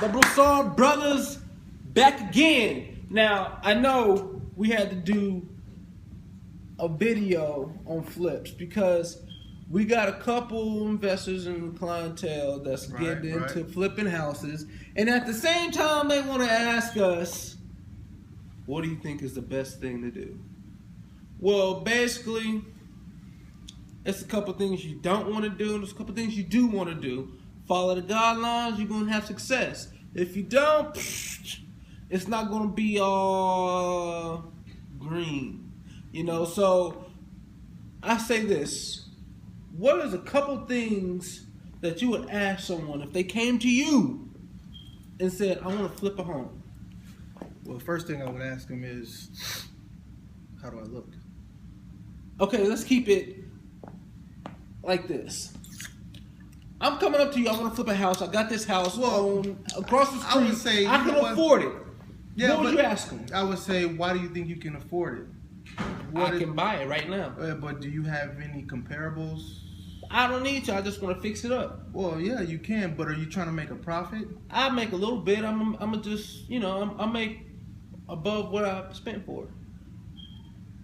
The Broussard brothers back again. Now, I know we had to do a video on flips because we got a couple investors in the clientele that's getting into flipping houses. And at the same time, they want to ask us, what do you think is the best thing to do? Well, basically, it's a couple things you don't want to do, and there's a couple things you do want to do. Follow the guidelines, you're going to have success. If you don't, it's not going to be all green. You know, so I say this. What is a couple things that you would ask someone if they came to you and said, I want to flip a home? Well, the first thing I would ask them is, how do I look? Okay, let's keep it like this. I'm coming up to you. I want to flip a house. I got this house across the street. I would say I can afford it. Yeah, what would you ask them? I would say, why do you think you can afford it? I can buy it right now. But do you have any comparables? I don't need to. I just want to fix it up. Well, yeah, you can. But are you trying to make a profit? I make a little bit. I'm just, you know, I make above what I spent for it.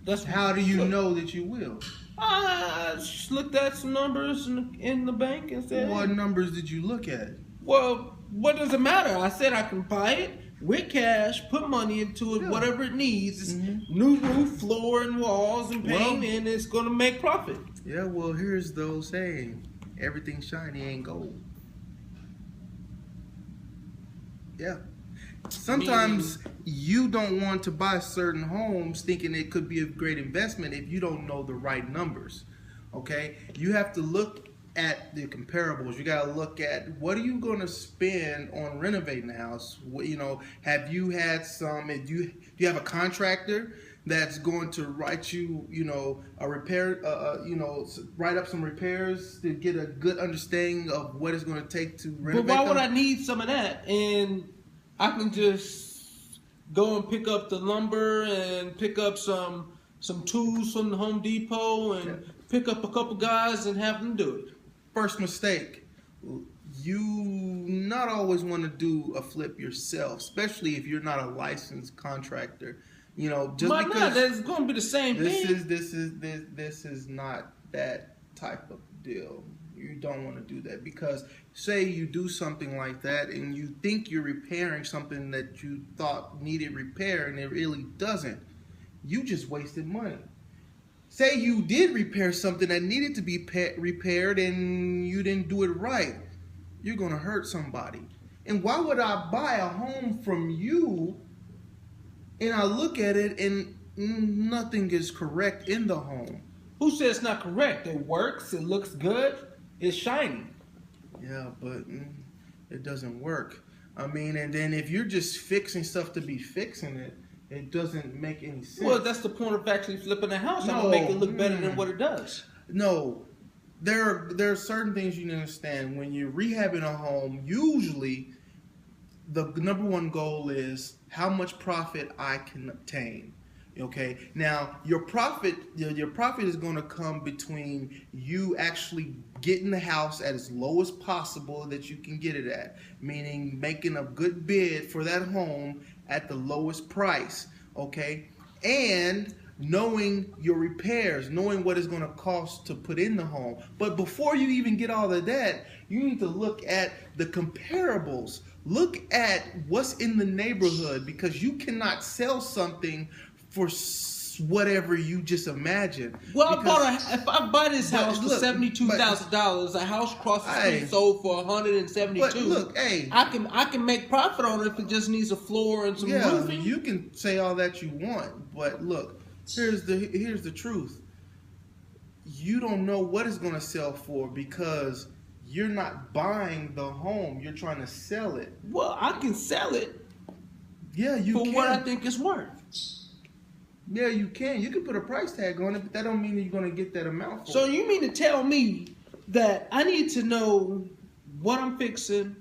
That's how do you know that you will? I just looked at some numbers in the bank and said, what numbers did you look at? Well, what does it matter? I said I can buy it with cash, put money into it, whatever it needs. It's new roof, floor, and walls, and paint, and it's going to make profit. Yeah, well, here's the old saying, everything shiny ain't gold. Yeah. Sometimes you don't want to buy certain homes thinking it could be a great investment if you don't know the right numbers. Okay? You have to look at the comparables. You got to look at what are you going to spend on renovating the house. You know, have you had some, do you have a contractor that's going to write you, you know, a repair, you know, write up some repairs to get a good understanding of what it's going to take to renovate But why would I need some of that? And I can just go and pick up the lumber and pick up some tools from the Home Depot and pick up a couple guys and have them do it. First mistake, you not always want to do a flip yourself, especially if you're not a licensed contractor. You know, just Why because not? That's going to be the same thing. This is not that type of deal. You don't want to do that because say you do something like that and you think you're repairing something that you thought needed repair and it really doesn't. You just wasted money. Say you did repair something that needed to be repaired and you didn't do it right. You're going to hurt somebody. And why would I buy a home from you and I look at it and nothing is correct in the home? Who said it's not correct? It works. It looks good. It's shiny. Yeah, but it doesn't work. I mean, and then if you're just fixing stuff to be fixing it, it doesn't make any sense. Well, that's the point of actually flipping a house. I'm gonna make it look better than what it does. No, there are certain things you need to understand. When you're rehabbing a home, usually the number one goal is how much profit I can obtain. Okay, now your profit is going to come between you actually getting the house at as low as possible that you can get it at, meaning making a good bid for that home at the lowest price, okay, and knowing your repairs, knowing what it's going to cost to put in the home. But before you even get all of that, you need to look at the comparables. Look at what's in the neighborhood because you cannot sell something for whatever you just imagine. Well, if I buy this house for $72,000, a house across the street sold for $172,000. But look, hey, I can make profit on it if it just needs a floor and some roofing. You can say all that you want, but look, here's the truth. You don't know what it's going to sell for because you're not buying the home. You're trying to sell it. Well, I can sell it. Yeah, you can. For what I think it's worth. Yeah, you can. You can put a price tag on it, but that don't mean you're going to get that amount for it. So you mean to tell me that I need to know what I'm fixing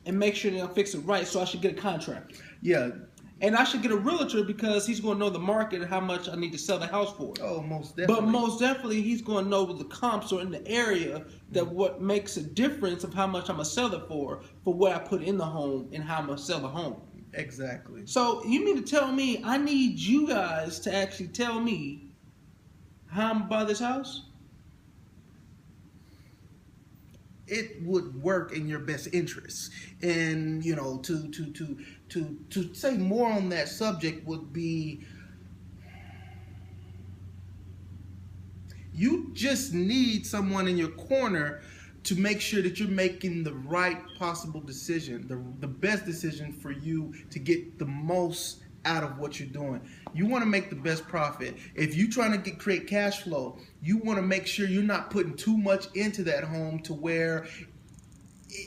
and make sure that I'm fixing right so I should get a contract? Yeah. And I should get a realtor because he's going to know the market and how much I need to sell the house for. Oh, most definitely. But most definitely, he's going to know the comps are in the area that what makes a difference of how much I'm going to sell it for what I put in the home and how I'm going to sell the home. Exactly. So you mean to tell me I need you guys to actually tell me how I'm going to buy this house? It would work in your best interest. And to say more on that subject would be, you just need someone in your corner to make sure that you're making the right possible decision, the best decision for you to get the most out of what you're doing. You want to make the best profit. If you're trying to create cash flow, you want to make sure you're not putting too much into that home to where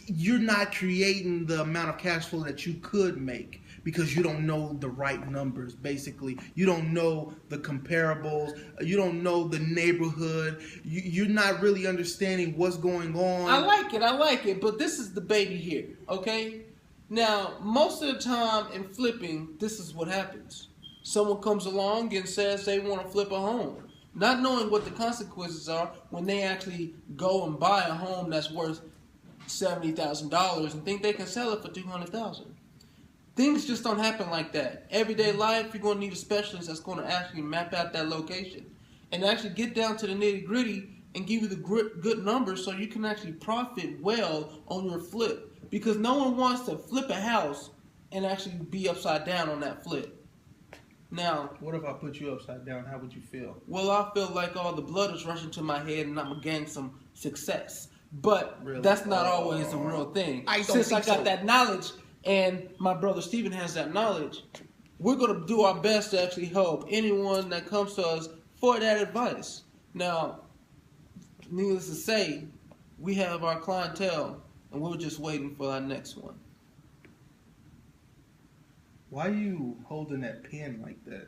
you're not creating the amount of cash flow that you could make because you don't know the right numbers. Basically, you don't know the comparables, you don't know the neighborhood, you're not really understanding what's going on. I like it, but this is the baby here, okay? Now, most of the time in flipping, this is what happens. Someone comes along and says they want to flip a home, not knowing what the consequences are when they actually go and buy a home that's worth $70,000 and think they can sell it for $200,000. Things just don't happen like that. Everyday life, you're going to need a specialist that's going to actually map out that location and actually get down to the nitty gritty and give you the good numbers so you can actually profit well on your flip. Because no one wants to flip a house and actually be upside down on that flip. Now, what if I put you upside down? How would you feel? Well, I feel like all the blood is rushing to my head and I'm going to gain some success. But really? That's not always the real thing. Since I got that knowledge and my brother Steven has that knowledge, we're going to do our best to actually help anyone that comes to us for that advice. Now, needless to say, we have our clientele and we're just waiting for our next one. Why are you holding that pen like that?